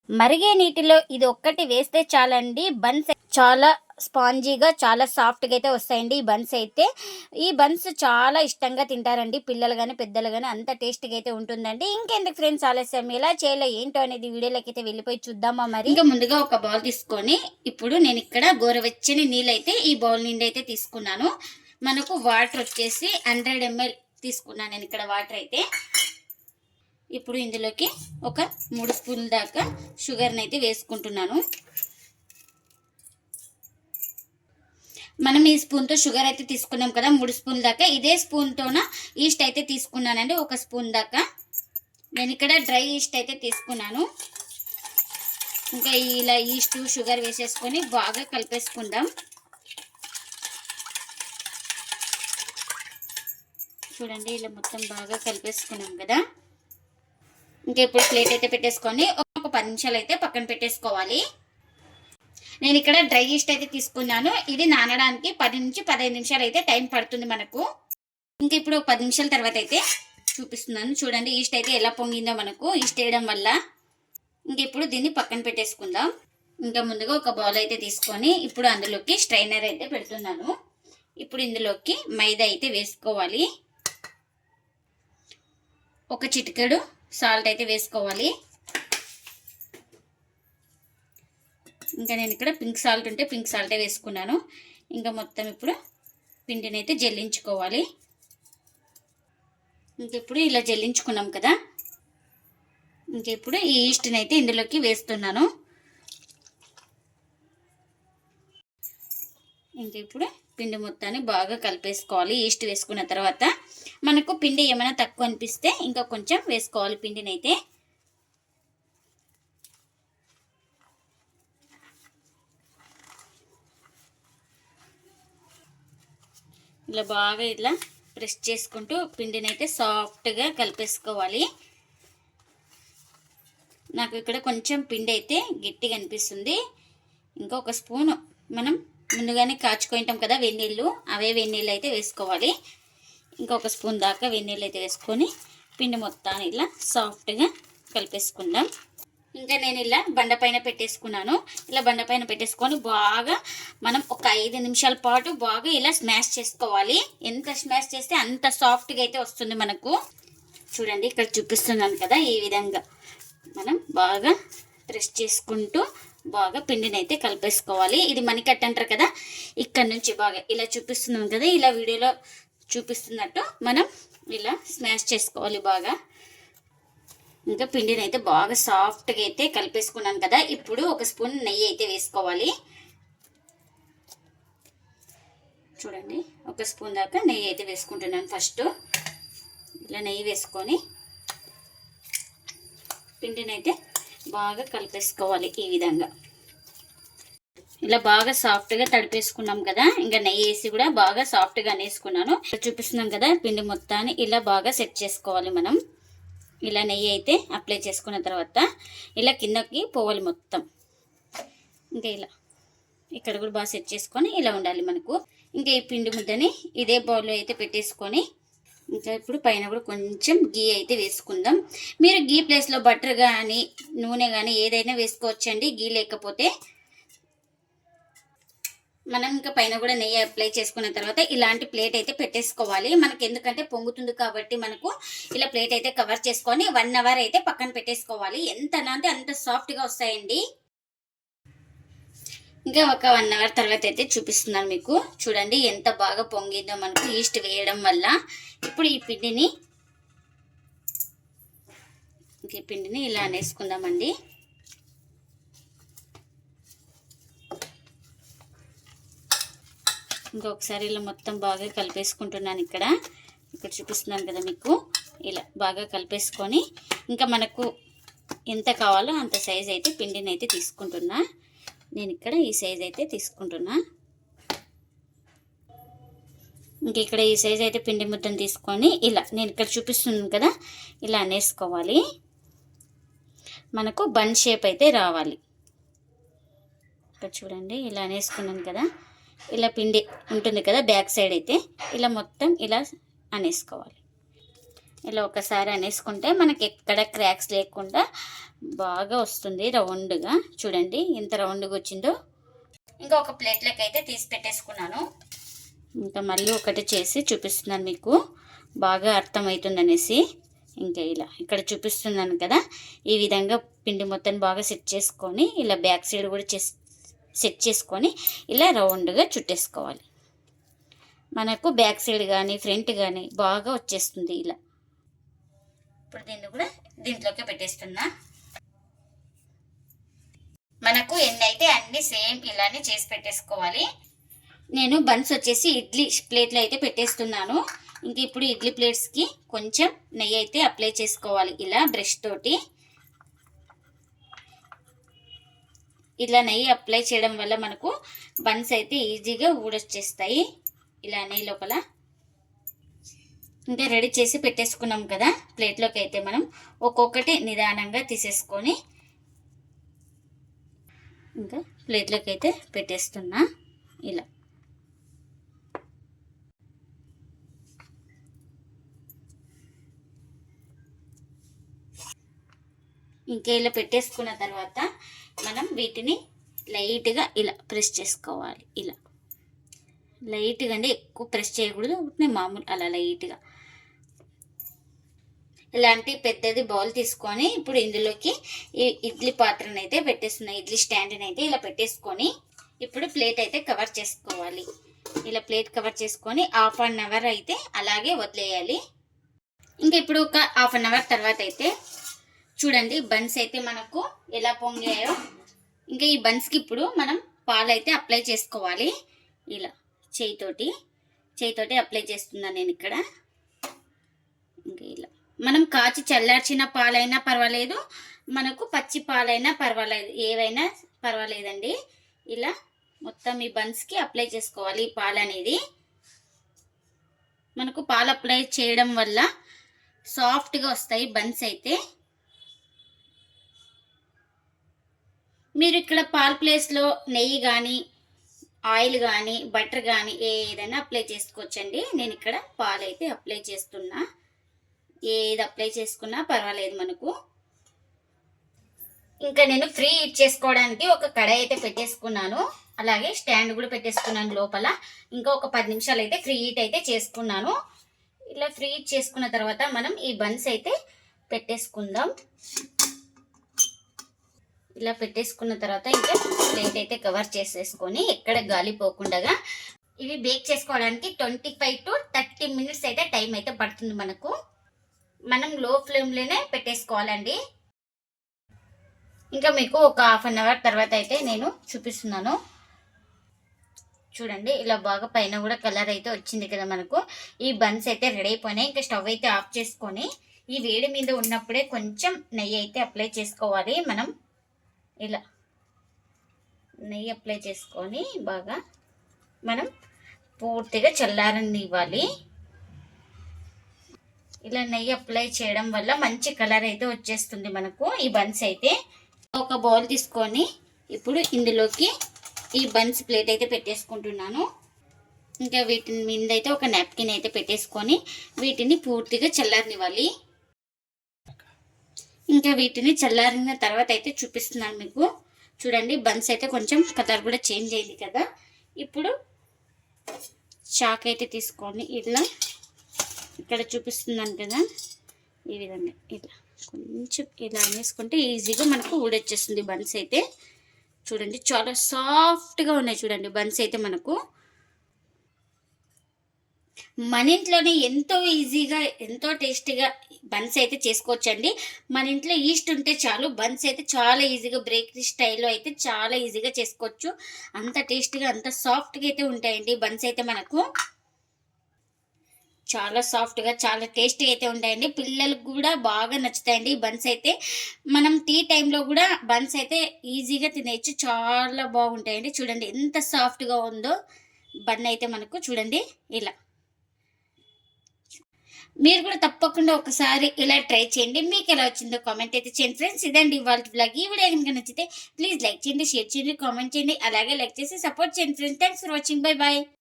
మరిగే నీటిలో ఇది ఒక్కటి వేస్తే చాలండి. బన్స్ చాలా స్పాంజీగా చాలా సాఫ్ట్గా అయితే వస్తాయండి ఈ బన్స్ అయితే. ఈ బన్స్ చాలా ఇష్టంగా తింటారండి పిల్లలు కానీ పెద్దలు కానీ, అంత టేస్ట్గా అయితే ఉంటుందండి. ఇంకెందుకు ఫ్రెండ్స్ ఆలస్యం, ఎలా చేయాలో ఏంటో అనేది వీడియోలోకి అయితే వెళ్ళిపోయి చూద్దామా. మరి ఇంకా ముందుగా ఒక బౌల్ తీసుకొని ఇప్పుడు నేను ఇక్కడ గోరువెచ్చని నీళ్ళు అయితే ఈ బౌల్ నిండి అయితే తీసుకున్నాను. మనకు వాటర్ వచ్చేసి 100 ml తీసుకున్నాను నేను ఇక్కడ వాటర్ అయితే. ఇప్పుడు ఇందులోకి ఒక 3 స్పూన్ల దాకా షుగర్ని అయితే వేసుకుంటున్నాను. మనం ఈ స్పూన్తో షుగర్ అయితే తీసుకున్నాం కదా 3 స్పూన్ల దాకా. ఇదే స్పూన్తోన ఈస్ట్ అయితే తీసుకున్నానండి 1 స్పూన్ దాకా. నేను ఇక్కడ డ్రై ఈస్ట్ అయితే తీసుకున్నాను. ఇంకా ఇలా ఈస్ట్ షుగర్ వేసేసుకొని బాగా కలిపేసుకుందాం. చూడండి ఇలా మొత్తం బాగా కలిపేసుకున్నాం కదా. ఇంకా ఇప్పుడు ప్లేట్ అయితే పెట్టేసుకొని ఒక 10 నిమిషాలు అయితే పక్కన పెట్టేసుకోవాలి. నేను ఇక్కడ డ్రై ఈస్ట్ అయితే తీసుకున్నాను. ఇది నానడానికి 10 నుంచి 15 నిమిషాలు అయితే టైం పడుతుంది మనకు. ఇంకా ఇప్పుడు 10 నిమిషాల తర్వాత అయితే చూపిస్తున్నాను. చూడండి ఈస్ట్ అయితే ఎలా పొంగిందో మనకు ఈస్ట్ వేయడం వల్ల. ఇంక ఇప్పుడు దీన్ని పక్కన పెట్టేసుకుందాం. ఇంకా ముందుగా ఒక బౌల్ అయితే తీసుకొని ఇప్పుడు అందులోకి స్ట్రైనర్ అయితే పెడుతున్నాను. ఇప్పుడు ఇందులోకి మైదా అయితే వేసుకోవాలి. ఒక చిటికెడు సాల్ట్ అయితే వేసుకోవాలి. ఇంకా నేను ఇక్కడ పింక్ సాల్ట్ ఉంటే పింక్ సాల్టే వేసుకున్నాను. ఇంకా మొత్తం ఇప్పుడు పిండిని అయితే జల్లించుకోవాలి. ఇంక ఇప్పుడు ఇలా జల్లించుకున్నాం కదా. ఇంక ఇప్పుడు ఈ ఈస్ట్ని అయితే ఇందులోకి వేస్తున్నాను. ఇంక ఇప్పుడు పిండి మొత్తాన్ని బాగా కలిపేసుకోవాలి. ఈస్ట్ వేసుకున్న తర్వాత మనకు పిండి ఏమైనా తక్కువ అనిపిస్తే ఇంకా కొంచెం వేసుకోవాలి పిండిని అయితే. ఇలా బాగా ఇలా ప్రెస్ చేసుకుంటూ పిండిని అయితే సాఫ్ట్గా కలిపేసుకోవాలి. నాకు ఇక్కడ కొంచెం పిండి అయితే గట్టిగా అనిపిస్తుంది. ఇంకా 1 స్పూను మనం ముందుగానే కాచుకుంటాం కదా వెన్నీళ్ళు, అవే వెన్నీళ్ళు అయితే వేసుకోవాలి. ఇంకా 1 స్పూన్ దాకా వెన్నీళ్ళు అయితే వేసుకొని పిండి మొత్తాన్ని ఇలా సాఫ్ట్గా కలిపేసుకుందాం. ఇంకా నేను ఇలా బండపైన పెట్టేసుకున్నాను. ఇలా బండపైన పెట్టేసుకొని బాగా మనం ఒక 5 నిమిషాల పాటు బాగా ఇలా స్మాష్ చేసుకోవాలి. ఎంత స్మాష్ చేస్తే అంత సాఫ్ట్గా అయితే వస్తుంది మనకు. చూడండి ఇక్కడ చూపిస్తున్నాను కదా, ఈ విధంగా మనం బాగా ప్రెస్ చేసుకుంటూ బాగా పిండిని అయితే కలిపేసుకోవాలి. ఇది మణికట్టు అంటారు కదా, ఇక్కడ నుంచి బాగా ఇలా చూపిస్తున్నాం కదా, ఇలా వీడియోలో చూపిస్తున్నట్టు మనం ఇలా స్మాష్ చేసుకోవాలి బాగా. ఇంకా పిండిని అయితే బాగా సాఫ్ట్గా అయితే కలిపేసుకున్నాను కదా. ఇప్పుడు 1 స్పూన్ నెయ్యి అయితే వేసుకోవాలి. చూడండి 1 స్పూన్ దాకా నెయ్యి అయితే వేసుకుంటున్నాను. ఫస్ట్ ఇలా నెయ్యి వేసుకొని పిండిని అయితే బాగా కలిపేసుకోవాలి. ఈ విధంగా ఇలా బాగా సాఫ్ట్గా తడిపేసుకున్నాం కదా. ఇంకా నెయ్యి వేసి కూడా బాగా సాఫ్ట్గా అనేసుకున్నాను. చూపిస్తున్నాం కదా, పిండి మొత్తాన్ని ఇలా బాగా సెట్ చేసుకోవాలి మనం. ఇలా నెయ్యి అయితే అప్లై చేసుకున్న తర్వాత ఇలా కిందకి పోవాలి మొత్తం. ఇంకా ఇలా ఇక్కడ కూడా బాగా సెట్ చేసుకొని ఇలా ఉండాలి మనకు. ఇంకా ఈ పిండి ముద్దని ఇదే బౌల్లో అయితే పెట్టేసుకొని ఇంకా ఇప్పుడు పైన కూడా కొంచెం గీ అయితే వేసుకుందాం. మీరు గీ ప్లేస్లో బటర్ కానీ నూనె కానీ ఏదైనా వేసుకోవచ్చండి. గీ లేకపోతే మనం ఇంకా పైన కూడా నెయ్యి అప్లై చేసుకున్న తర్వాత ఇలాంటి ప్లేట్ అయితే పెట్టేసుకోవాలి. మనకి ఎందుకంటే పొంగుతుంది కాబట్టి మనకు ఇలా ప్లేట్ అయితే కవర్ చేసుకొని 1 అవర్ అయితే పక్కన పెట్టేసుకోవాలి. ఎంత అంటే అంత సాఫ్ట్గా వస్తాయండి. ఇంకా ఒక 1 అవర్ తర్వాత అయితే చూపిస్తున్నాను మీకు. చూడండి ఎంత బాగా పొంగిందో మనకు ఈస్ట్ వేయడం వల్ల. ఇప్పుడు ఈ పిండిని ఇలా అనేసుకుందామండి. ఇంకొకసారి ఇలా మొత్తం బాగా కలిపేసుకుంటున్నాను. ఇక్కడ చూపిస్తున్నాను కదా మీకు, ఇలా బాగా కలిపేసుకొని ఇంకా మనకు ఎంత కావాలో అంత సైజ్ అయితే పిండిని అయితే తీసుకుంటున్నా. నేను ఇక్కడ ఈ సైజ్ అయితే తీసుకుంటున్నా. ఇంక ఇక్కడ ఈ సైజ్ అయితే పిండి ముద్దను తీసుకొని ఇలా నేను ఇక్కడ చూపిస్తున్నాను కదా, ఇలా అనేసుకోవాలి. మనకు బన్ షేప్ అయితే రావాలి. ఇక్కడ చూడండి ఇలా అనేసుకున్నాను కదా. ఇలా పిండి ఉంటుంది కదా బ్యాక్ సైడ్ అయితే ఇలా మొత్తం ఇలా అనేసుకోవాలి. ఇలా ఒకసారి అనేసుకుంటే మనకి ఎక్కడ క్రాక్స్ లేకుండా బాగా వస్తుంది రౌండ్గా. చూడండి ఎంత రౌండ్గా వచ్చిందో. ఇంకా ఒక ప్లేట్లోకి అయితే తీసి పెట్టేసుకున్నాను. ఇంకా మళ్ళీ ఒకటి చేసి చూపిస్తున్నాను మీకు, బాగా అర్థమవుతుంది అనేసి. ఇంకా ఇలా ఇక్కడ చూపిస్తున్నాను కదా, ఈ విధంగా పిండి మొత్తం బాగా సెట్ చేసుకొని ఇలా బ్యాక్ సైడ్ కూడా సెట్ చేసుకొని ఇలా రౌండ్గా చుట్టేసుకోవాలి. మనకు బ్యాక్ సైడ్ కానీ ఫ్రంట్ కానీ బాగా వచ్చేస్తుంది ఇలా. ఇప్పుడు దీన్ని కూడా దీంట్లోకి పెట్టేస్తున్నా. మనకు ఎన్ని అయితే అన్ని సేమ్ ఇలానే చేసి పెట్టేసుకోవాలి. నేను బన్స్ వచ్చేసి ఇడ్లీ ప్లేట్లో అయితే పెట్టేస్తున్నాను. ఇంక ఇప్పుడు ఇడ్లీ ప్లేట్స్కి కొంచెం నెయ్యి అయితే అప్లై చేసుకోవాలి ఇలా బ్రష్ తోటి. ఇలా నెయ్యి అప్లై చేయడం వల్ల మనకు బన్స్ అయితే ఈజీగా ఊడొచ్చేస్తాయి ఇలా నెయ్యి లోపల. ఇంకా రెడీ చేసి పెట్టేసుకున్నాం కదా, ప్లేట్లోకి అయితే మనం ఒక్కొక్కటి నిదానంగా తీసేసుకొని ఇంకా ప్లేట్లోకి అయితే పెట్టేస్తున్నా ఇలా. ఇంకా ఇలా పెట్టేసుకున్న తర్వాత మనం వీటిని లైట్గా ఇలా ప్రెస్ చేసుకోవాలి. ఇలా లైట్గా అంటే ఎక్కువ ప్రెస్ చేయకూడదు, మామూలు అలా లైట్గా. ఇలాంటి పెద్దది బౌల్ తీసుకొని ఇప్పుడు ఇందులోకి ఈ ఇడ్లీ పాత్రను అయితే పెట్టేస్తున్నాయి, ఇడ్లీ స్టాండ్ని అయితే ఇలా పెట్టేసుకొని ఇప్పుడు ప్లేట్ అయితే కవర్ చేసుకోవాలి. ఇలా ప్లేట్ కవర్ చేసుకొని 1/2 అవర్ అయితే అలాగే వదిలేయాలి. ఇంకా ఇప్పుడు ఒక 1/2 అవర్ తర్వాత అయితే చూడండి బన్స్ అయితే మనకు ఎలా పొంగాయో. ఇంకా ఈ బన్స్కి ఇప్పుడు మనం పాలు అయితే అప్లై చేసుకోవాలి. ఇలా చేయితోటి అప్లై చేస్తున్నాను నేను ఇక్కడ. ఇంకా ఇలా మనం కాచి చల్లార్చిన పాలైనా పర్వాలేదు, మనకు పచ్చి పాలైనా పర్వాలేదు, ఏవైనా పర్వాలేదండి. ఇలా మొత్తం ఈ బన్స్కి అప్లై చేసుకోవాలి పాలు అనేది. మనకు పాలు అప్లై చేయడం వల్ల సాఫ్ట్గా వస్తాయి బన్స్ అయితే. మీరు ఇక్కడ పాల ప్లేస్లో నెయ్యి కానీ ఆయిల్ కానీ బటర్ కానీ ఏదైనా అప్లై చేసుకోవచ్చండి. నేను ఇక్కడ పాలు అయితే అప్లై చేస్తున్నా, ఏది అప్లై చేసుకున్నా పర్వాలేదు మనకు. ఇంకా నేను ఫ్రీ హీట్ చేసుకోవడానికి ఒక కడాయి అయితే పెట్టేసుకున్నాను, అలాగే స్టాండ్ కూడా పెట్టేసుకున్నాను లోపల. ఇంకా ఒక 10 నిమిషాలు అయితే ఫ్రీ హీట్ అయితే చేసుకున్నాను. ఇలా ఫ్రీ హీట్ చేసుకున్న తర్వాత మనం ఈ బన్స్ అయితే పెట్టేసుకుందాం. ఇలా పెట్టేసుకున్న తర్వాత ఇంకా ప్లేట్ అయితే కవర్ చేసేసుకొని ఎక్కడ గాలి పోకుండా ఇవి బేక్ చేసుకోవడానికి 25 to 30 మినిట్స్ అయితే టైం అయితే పడుతుంది మనకు. మనం లో ఫ్లేమ్లోనే పెట్టేసుకోవాలండి. ఇంకా మీకు ఒక 1/2 అవర్ తర్వాత అయితే నేను చూపిస్తున్నాను. చూడండి ఇలా బాగా పైన కూడా కలర్ అయితే వచ్చింది కదా మనకు. ఈ బన్స్ అయితే రెడీ అయిపోయినాయి. ఇంకా స్టవ్ అయితే ఆఫ్ చేసుకొని ఈ వేడి మీద ఉన్నప్పుడే కొంచెం నెయ్యి అయితే అప్లై చేసుకోవాలి. మనం ఇలా నెయ్యి అప్లై చేసుకొని బాగా మనం పూర్తిగా చల్లారనివ్వాలి. ఇలా నెయ్యి అప్లై చేయడం వల్ల మంచి కలర్ అయితే వచ్చేస్తుంది మనకు ఈ బన్స్ అయితే. ఒక బౌల్ తీసుకొని ఇప్పుడు ఇందులోకి ఈ బన్స్ ప్లేట్ అయితే పెట్టేసుకుంటున్నాను. ఇంకా వీటిని మీద అయితే ఒక నాప్కిన్ అయితే పెట్టేసుకొని వీటిని పూర్తిగా చల్లారనివ్వాలి. ఇంకా వీటిని చల్లారిన తర్వాత అయితే చూపిస్తున్నాను మీకు. చూడండి బన్స్ అయితే కొంచెం కలర్ కూడా చేంజ్ అయింది కదా. ఇప్పుడు చాక్ అయితే తీసుకొని ఇలా ఇక్కడ చూపిస్తున్నాను కదా, ఈ విధంగా ఇలా కొంచెం ఇలా అనేసుకుంటే ఈజీగా మనకు ఊడొచ్చేస్తుంది బన్స్ అయితే. చూడండి చాలా సాఫ్ట్గా ఉన్నాయి చూడండి బన్స్ అయితే మనకు. మన ఇంట్లోనే ఎంతో ఈజీగా ఎంతో టేస్టీగా బన్స్ అయితే చేసుకోవచ్చండి. మన ఇంట్లో ఈస్ట్ ఉంటే చాలు, బన్స్ అయితే చాలా ఈజీగా బేకరీ స్టైల్లో అయితే చాలా ఈజీగా చేసుకోవచ్చు. అంత టేస్టీగా అంత సాఫ్ట్గా అయితే ఉంటాయండి బన్స్ అయితే మనకు. చాలా సాఫ్ట్గా చాలా టేస్టీగా అయితే ఉంటాయండి. పిల్లలకు కూడా బాగా నచ్చుతాయండి ఈ బన్స్ అయితే. మనం టీ టైంలో కూడా బన్స్ అయితే ఈజీగా తినేయచ్చు, చాలా బాగుంటాయండి. చూడండి ఎంత సాఫ్ట్గా ఉందో బన్ అయితే మనకు. చూడండి ఇలా మీరు కూడా తప్పకుండా ఒకసారి ఇలా ట్రై చేయండి. మీకు ఎలా వచ్చిందో కామెంట్ అయితే చేయండి ఫ్రెండ్స్. ఇదండి ఇవాళ బ్లాగ్. ఈ వీడియో కనుక నచ్చితే ప్లీజ్ లైక్ చేయండి, షేర్ చేయండి, కామెంట్ చేయండి, అలాగే లైక్ చేసి సపోర్ట్ చేయండి friends. Thanks for watching. Bye bye.